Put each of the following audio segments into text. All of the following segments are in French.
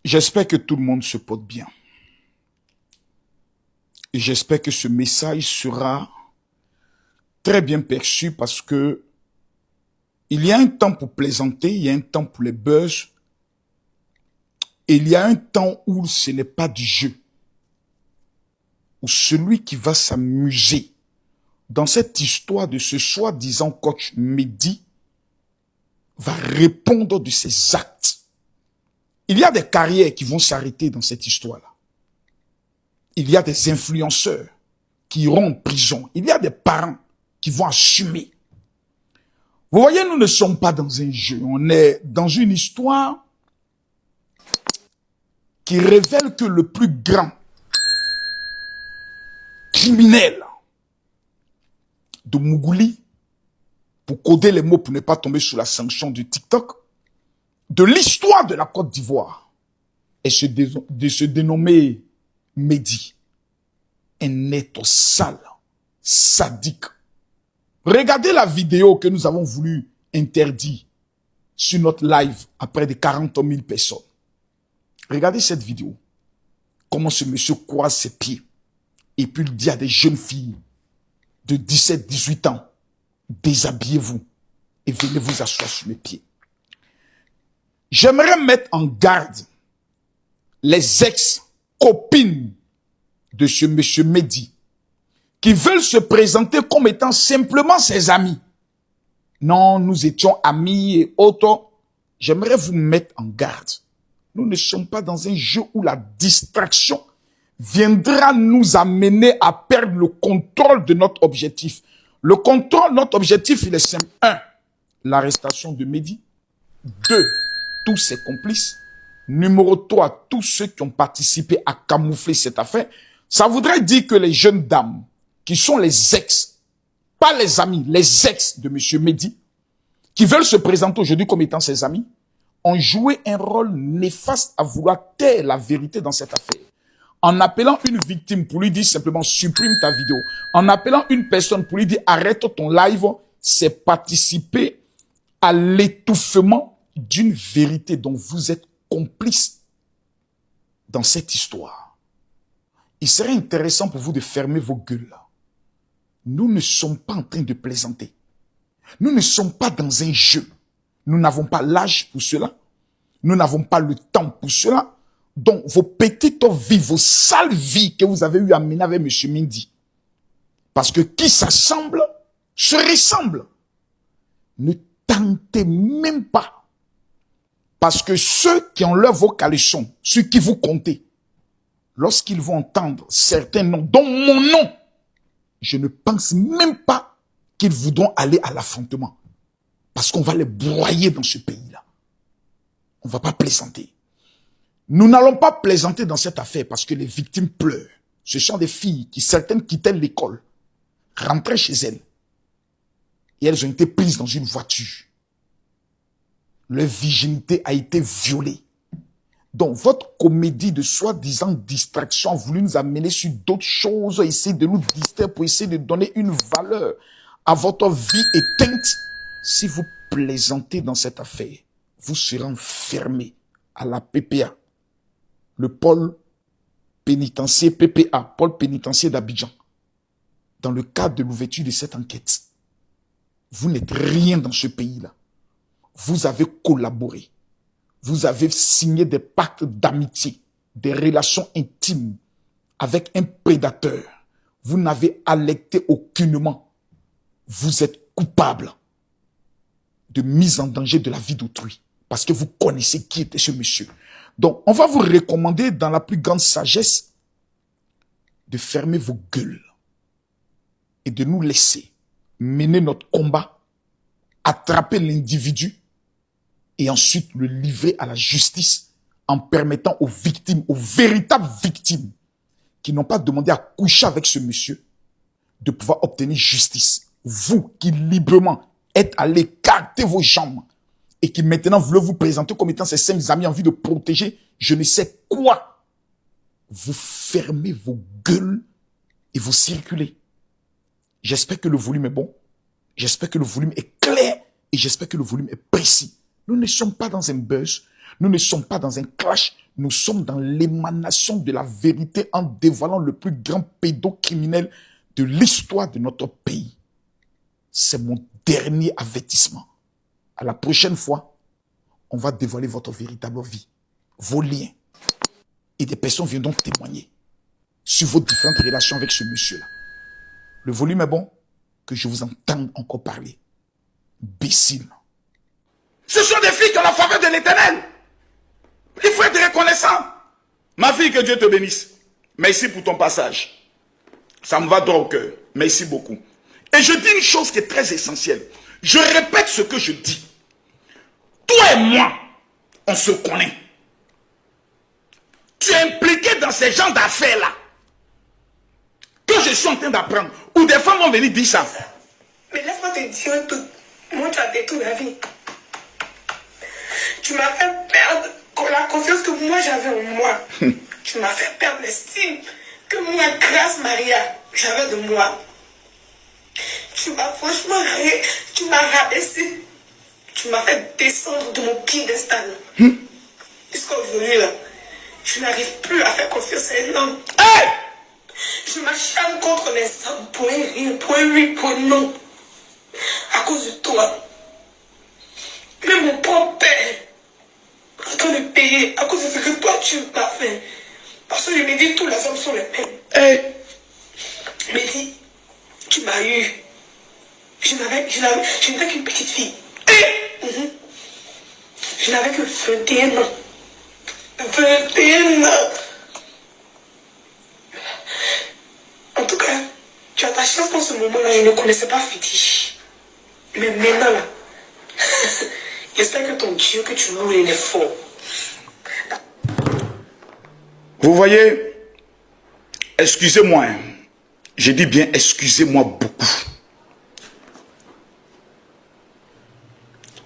J'espère que tout le monde se porte bien. Et j'espère que ce message sera très bien perçu parce que il y a un temps pour plaisanter, il y a un temps pour les buzz, et il y a un temps où ce n'est pas du jeu. Où celui qui va s'amuser dans cette histoire de ce soi-disant coach Mehdi va répondre de ses actes. Il y a des carrières qui vont s'arrêter dans cette histoire-là. Il y a des influenceurs qui iront en prison. Il y a des parents qui vont assumer. Vous voyez, nous ne sommes pas dans un jeu. On est dans une histoire qui révèle que le plus grand criminel de Mougouli, pour coder les mots pour ne pas tomber sous la sanction du TikTok, de l'histoire de la Côte d'Ivoire, est de se dénommer Mehdi. Un être sale, sadique. Regardez la vidéo que nous avons voulu interdire sur notre live à près de 40 000 personnes. Regardez cette vidéo. Comment ce monsieur croise ses pieds. Et puis il dit à des jeunes filles de 17, 18 ans, déshabillez-vous et venez vous asseoir sur mes pieds. J'aimerais mettre en garde les ex-copines de ce monsieur Mehdi qui veulent se présenter comme étant simplement ses amis. Non, nous étions amis et autres. J'aimerais vous mettre en garde. Nous ne sommes pas dans un jeu où la distraction viendra nous amener à perdre le contrôle de notre objectif. Le contrôle, notre objectif, il est simple. 1. L'arrestation de Mehdi. 2. Tous ses complices. Numéro 3. Tous ceux qui ont participé à camoufler cette affaire. Ça voudrait dire que les jeunes dames, qui sont les ex, pas les amis, les ex de M. Mehdi, qui veulent se présenter aujourd'hui comme étant ses amis, ont joué un rôle néfaste à vouloir taire la vérité dans cette affaire. En appelant une victime pour lui dire simplement supprime ta vidéo, en appelant une personne pour lui dire arrête ton live, c'est participer à l'étouffement d'une vérité dont vous êtes complice dans cette histoire. Il serait intéressant pour vous de fermer vos gueules là. Nous ne sommes pas en train de plaisanter. Nous ne sommes pas dans un jeu. Nous n'avons pas l'âge pour cela. Nous n'avons pas le temps pour cela. Donc, vos petites vies, vos sales vies que vous avez eu à mener avec M. Mehdi. Parce que qui s'assemble, se ressemble. Ne tentez même pas. Parce que ceux qui ont leur vocalisation, ceux qui vous comptez, lorsqu'ils vont entendre certains noms, dont mon nom, je ne pense même pas qu'ils voudront aller à l'affrontement. Parce qu'on va les broyer dans ce pays-là. On ne va pas plaisanter. Nous n'allons pas plaisanter dans cette affaire parce que les victimes pleurent. Ce sont des filles qui, certaines quittaient l'école, rentraient chez elles. Et elles ont été prises dans une voiture. Leur virginité a été violée. Donc, votre comédie de soi-disant distraction a voulu nous amener sur d'autres choses, essayer de nous distraire pour essayer de donner une valeur à votre vie éteinte. Si vous plaisantez dans cette affaire, vous serez enfermé à la PPA, le pôle pénitentiaire PPA, pôle pénitentiaire d'Abidjan, dans le cadre de l'ouverture de cette enquête. Vous n'êtes rien dans ce pays-là. Vous avez collaboré. Vous avez signé des pactes d'amitié, des relations intimes avec un prédateur. Vous n'avez alerté aucunement. Vous êtes coupable de mise en danger de la vie d'autrui parce que vous connaissez qui était ce monsieur. Donc, on va vous recommander dans la plus grande sagesse de fermer vos gueules et de nous laisser mener notre combat, attraper l'individu et ensuite le livrer à la justice en permettant aux victimes, aux véritables victimes qui n'ont pas demandé à coucher avec ce monsieur, de pouvoir obtenir justice. Vous qui librement êtes allés écarter vos jambes et qui maintenant voulez vous présenter comme étant ces 5 amis en vue de protéger je ne sais quoi, vous fermez vos gueules et vous circulez. J'espère que le volume est bon, j'espère que le volume est clair et j'espère que le volume est précis. Nous ne sommes pas dans un buzz, Nous ne sommes pas dans un clash, nous sommes dans l'émanation de la vérité en dévoilant le plus grand pédocriminel de l'histoire de notre pays. C'est mon dernier avertissement. À la prochaine fois, on va dévoiler votre véritable vie, vos liens. Et des personnes viendront témoigner sur vos différentes relations avec ce monsieur-là. Le volume est bon, que je vous entende encore parler. Imbécile. Ce sont des filles qui ont la faveur de l'Éternel. Il faut être reconnaissant. Ma fille, que Dieu te bénisse. Merci pour ton passage. Ça me va droit au cœur. Merci beaucoup. Et je dis une chose qui est très essentielle. Je répète ce que je dis. Toi et moi, on se connaît. Tu es impliqué dans ces genres d'affaires-là. Que je suis en train d'apprendre. Ou des femmes vont venir dire ça. Mais laisse-moi te dire un truc. Moi, tu as détruit ma vie. Tu m'as fait perdre la confiance que moi j'avais en moi. Tu m'as fait perdre l'estime que moi, grâce Maria, j'avais de moi. Tu m'as franchement tu m'as rabaissé. Tu m'as fait descendre de mon piédestal. Jusqu'à aujourd'hui, là, je n'arrive plus à faire confiance à un homme. Hey! Je m'acharne contre les hommes pour un rien, pour un oui, pour un non. À cause de toi. Même mon propre père est en train de payer à cause de ce que toi tu m'as fait. Parce que je me dis, tous les hommes sont les mêmes. Hey! Je me dis, tu m'as eu. Je n'étais qu'une petite fille. Je n'avais que 21 ans. 21 ans. En tout cas, tu as ta chance dans ce moment-là. Je ne connaissais pas Fétiche. Mais maintenant, là, j'espère que ton Dieu que tu loues, il est fort. Vous voyez, excusez-moi. Hein. Je dis bien excusez-moi beaucoup.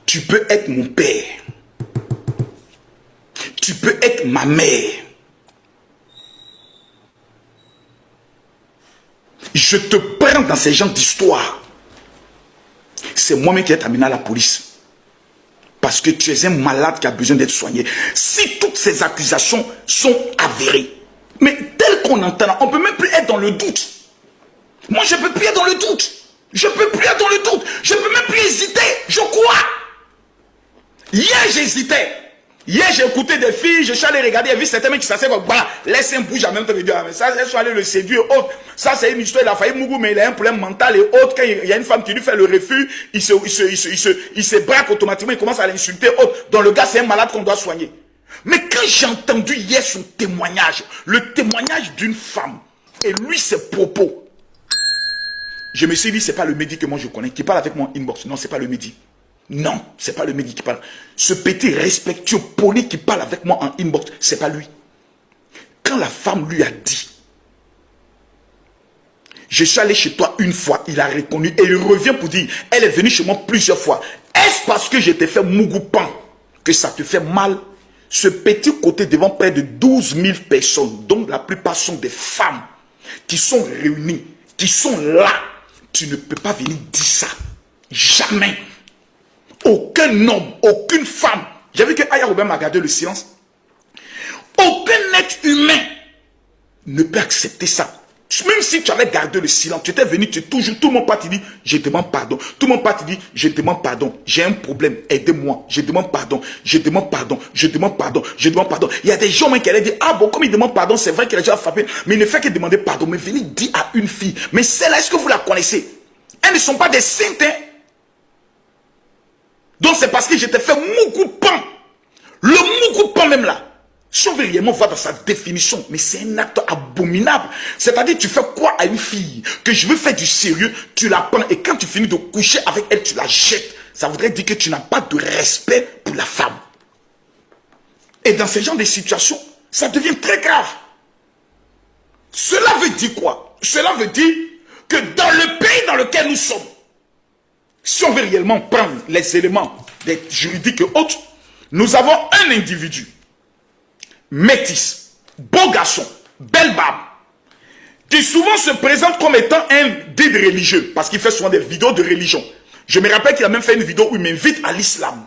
Tu peux être mon père. Tu peux être ma mère. Je te prends dans ces genres d'histoire. C'est moi-même qui ai amené à la police. Parce que tu es un malade qui a besoin d'être soigné. Si toutes ces accusations sont avérées, mais tel qu'on entend, on ne peut même plus être dans le doute. Moi, je ne peux plus être dans le doute. Je ne peux plus être dans le doute. Je ne peux même plus hésiter. Je crois. Hier, j'hésitais. Hier, j'ai écouté des filles, je suis allé regarder, j'ai vu certains mecs qui s'assoient comme, voilà, laisse un bouge en même temps de dire, ah, mais ça, elles sont allées le séduire, autre. Ça, c'est une histoire, il a failli Mougou, mais il a un problème mental et autre. Quand il y a une femme qui lui fait le refus, il se braque automatiquement, il commence à l'insulter, autre. Donc le gars, c'est un malade qu'on doit soigner. Mais quand j'ai entendu hier son témoignage, le témoignage d'une femme, et lui, ses propos, je me suis dit, c'est pas le Mehdi que moi je connais, qui parle avec moi en inbox. Non, c'est pas le Mehdi. Non, c'est pas le Mehdi qui parle. Ce petit respectueux poli qui parle avec moi en inbox, c'est pas lui. Quand la femme lui a dit, je suis allé chez toi une fois, il a reconnu et il revient pour dire, elle est venue chez moi plusieurs fois. Est-ce parce que je t'ai fait mougoupan que ça te fait mal? Ce petit côté devant près de 12 000 personnes, dont la plupart sont des femmes qui sont réunies, qui sont là. Tu ne peux pas venir dire ça. Jamais. Aucun homme, aucune femme. J'ai vu que Aya Robin m'a gardé le silence. Aucun être humain ne peut accepter ça. Même si tu avais gardé le silence, tu étais venu, tu es toujours, tout le monde part te dit, je demande pardon. Tout le monde part te dit, je demande pardon. J'ai un problème, aidez-moi. Je demande pardon, je demande pardon, je demande pardon, je demande pardon. Il y a des gens même qui allaient dire, ah bon, comme il demande pardon, c'est vrai qu'il a déjà frappé, mais il ne fait que demander pardon. Mais venez dire à une fille, mais celle-là, est-ce que vous la connaissez? Elles ne sont pas des saintes, hein? Donc c'est parce que je t'ai fait mougoupan. Le mougoupan même là. Si on veut réellement voir dans sa définition, mais c'est un acte abominable. C'est-à-dire, tu fais quoi à une fille que je veux faire du sérieux, tu la prends et quand tu finis de coucher avec elle, tu la jettes. Ça voudrait dire que tu n'as pas de respect pour la femme. Et dans ce genre de situations, ça devient très grave. Cela veut dire quoi? Cela veut dire que dans le pays dans lequel nous sommes, si on veut réellement prendre les éléments des juridiques et autres, nous avons un individu, métis, beau garçon, belle barbe, qui souvent se présente comme étant un guide religieux, parce qu'il fait souvent des vidéos de religion. Je me rappelle qu'il a même fait une vidéo où il m'invite à l'islam.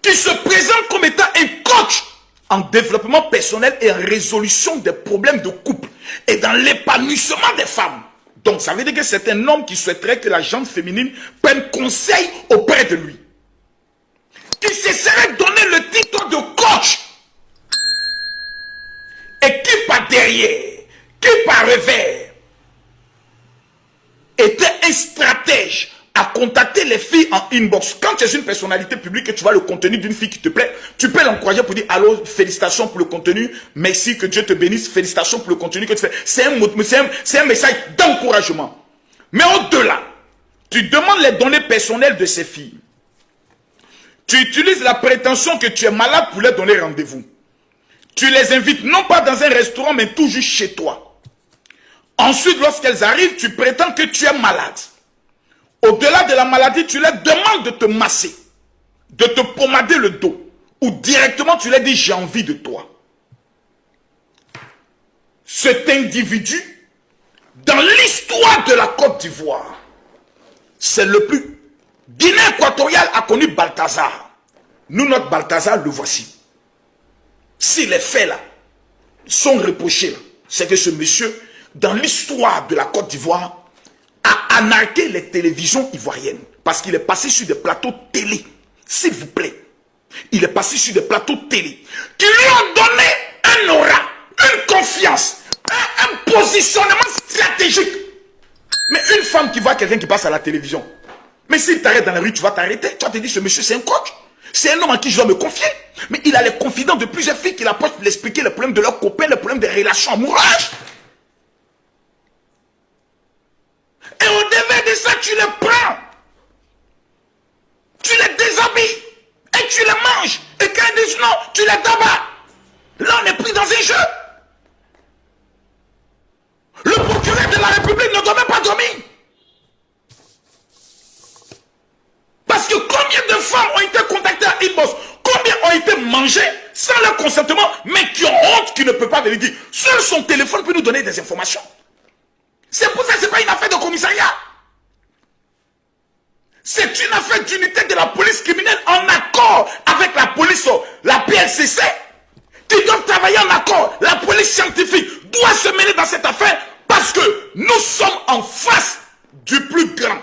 qui se présente comme étant un coach en développement personnel et en résolution des problèmes de couple et dans l'épanouissement des femmes. Donc, ça veut dire que c'est un homme qui souhaiterait que la gente féminine prenne conseil auprès de lui. Qui se serait donné le titre de coach. Et qui par derrière, qui par revers, était un stratège à contacter les filles en inbox. Quand tu es une personnalité publique et tu vois le contenu d'une fille qui te plaît, tu peux l'encourager pour dire allô, félicitations pour le contenu, merci, que Dieu te bénisse, félicitations pour le contenu que tu fais. C'est un message d'encouragement. Mais au-delà, tu demandes les données personnelles de ces filles. Tu utilises la prétention que tu es malade pour leur donner rendez-vous. Tu les invites non pas dans un restaurant, mais toujours chez toi. Ensuite, lorsqu'elles arrivent, tu prétends que tu es malade. Au-delà de la maladie, tu leur demandes de te masser, de te pommader le dos. Ou directement, tu leur dis, j'ai envie de toi. Cet individu, dans l'histoire de la Côte d'Ivoire, c'est le plus... Guinée équatoriale a connu Balthazar. Nous, notre Balthazar, le voici. Si les faits là sont reprochés, c'est que ce monsieur, dans l'histoire de la Côte d'Ivoire, a anarqué les télévisions ivoiriennes. Parce qu'il est passé sur des plateaux télé. S'il vous plaît. Il est passé sur des plateaux télé. Qui lui ont donné un aura, une confiance, un positionnement stratégique. Mais une femme qui voit quelqu'un qui passe à la télévision, mais s'il t'arrête dans la rue, tu vas t'arrêter. Tu vas te dire, ce monsieur, c'est un coach. C'est un homme en qui je dois me confier. Mais il a les confidents de plusieurs filles qui l'approchent pour lui expliquer les problèmes de leurs copains, les problèmes des relations amoureuses. Et au devant de ça, tu les prends. Tu les déshabilles. Et tu les manges. Et quand ils disent non, tu les dabats. Là, on est pris dans un jeu. Le procureur de la République ne doit même pas dormir. Parce que combien de femmes ont été contactées à inbox, combien ont été mangées sans leur consentement, mais qui ont honte, qui ne peuvent pas venir dire. Seul son téléphone peut nous donner des informations. C'est pour ça que ce n'est pas une affaire de commissariat. C'est une affaire d'unité de la police criminelle en accord avec la police, la PLCC, qui doivent travailler en accord. La police scientifique doit se mêler dans cette affaire parce que nous sommes en face du plus grand.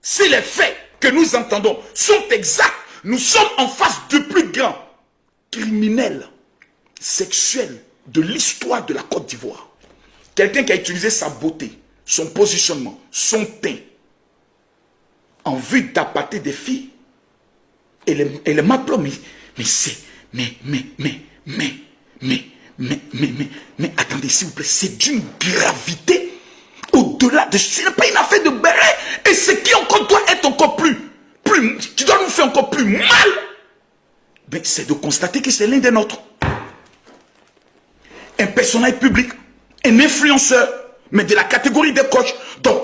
Si les faits que nous entendons sont exacts, nous sommes en face du plus grand criminel sexuel de l'histoire de la Côte d'Ivoire. Quelqu'un qui a utilisé sa beauté, son positionnement, son teint, en vue d'appâter des filles, et les m'appelons, mais attendez s'il vous plaît, c'est d'une gravité au-delà de... Ce n'est pas une affaire de béret, et ce qui encore doit être encore plus, qui doit nous faire encore plus mal, c'est de constater que c'est l'un des nôtres. Un personnage public, un influenceur, mais de la catégorie des coachs. Donc,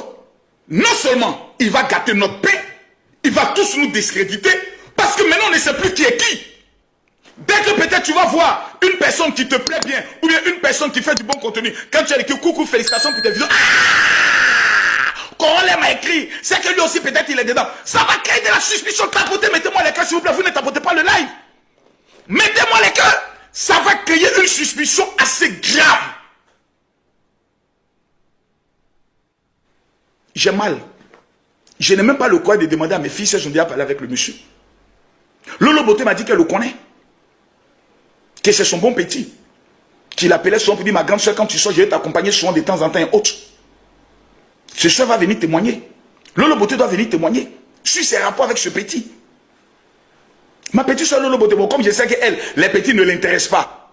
non seulement il va gâter notre paix, il va tous nous discréditer, parce que maintenant on ne sait plus qui est qui. Dès que peut-être tu vas voir une personne qui te plaît bien, ou bien une personne qui fait du bon contenu, quand tu as écrit coucou, félicitations pour tes vidéos, Corolé m'a écrit, c'est que lui aussi peut-être il est dedans. Ça va créer de la suspicion. Tapotez, mettez-moi les cœurs s'il vous plaît, vous ne tapotez pas le live. Mettez-moi les cœurs, ça va créer une suspicion assez grave. J'ai mal. Je n'ai même pas le courage de demander à mes filles si elles ont déjà parlé avec le monsieur. Lolo Beauté m'a dit qu'elle le connaît. Que c'est son bon petit. Qu'il appelait souvent pour dire, ma grande soeur, quand tu sors, je vais t'accompagner souvent de temps en temps et autres. Ce soeur va venir témoigner. Lolo Beauté doit venir témoigner sur ses rapports avec ce petit. Ma petite soeur Lolo Beauté, bon, comme je sais qu'elle, les petits ne l'intéressent pas.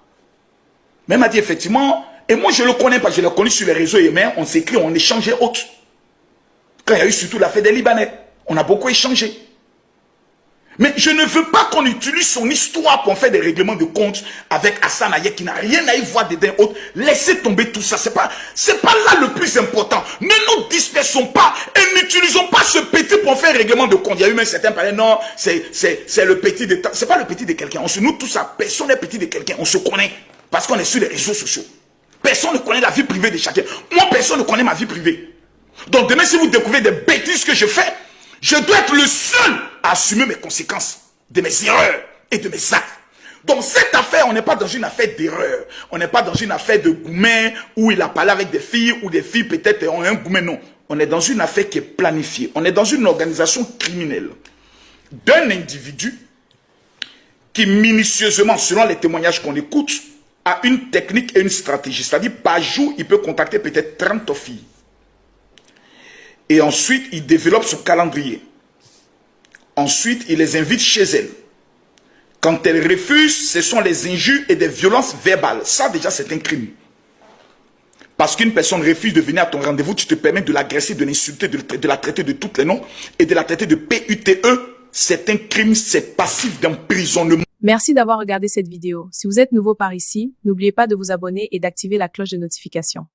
Mais elle m'a dit effectivement, et moi je le connais parce que je l'ai connu sur les réseaux et on s'écrit, on échangeait autres. Quand il y a eu surtout l'affaire des Libanais, on a beaucoup échangé. Mais je ne veux pas qu'on utilise son histoire pour faire des règlements de compte avec Hassan Hayek qui n'a rien à y voir dedans autre. Laissez tomber tout ça. C'est pas là le plus important. Ne nous dispersons pas et n'utilisons pas ce petit pour faire un règlement de compte. Il y a eu même certains parlaient, non, c'est le petit de... C'est pas le petit de quelqu'un. Nous tous ça, personne n'est petit de quelqu'un. On se connaît parce qu'on est sur les réseaux sociaux. Personne ne connaît la vie privée de chacun. Moi, personne ne connaît ma vie privée. Donc demain, si vous découvrez des bêtises que je fais, je dois être le seul à assumer mes conséquences. de mes erreurs et de mes actes. Donc cette affaire, on n'est pas dans une affaire d'erreur. On n'est pas dans une affaire de gourmet où il a parlé avec des filles ou des filles peut-être ont un gourmet. Non. On est dans une affaire qui est planifiée. On est dans une organisation criminelle d'un individu qui minutieusement, selon les témoignages qu'on écoute, a une technique et une stratégie. C'est-à-dire, par jour, il peut contacter peut-être 30 filles. Et ensuite, il développe son calendrier. Ensuite, il les invite chez elles. Quand elles refusent, ce sont les injures et des violences verbales. Ça, déjà, c'est un crime. Parce qu'une personne refuse de venir à ton rendez-vous, tu te permets de l'agresser, de l'insulter, de la traiter de tous les noms et de la traiter de PUTE. C'est un crime, c'est passif d'emprisonnement. Merci d'avoir regardé cette vidéo. Si vous êtes nouveau par ici, n'oubliez pas de vous abonner et d'activer la cloche de notification.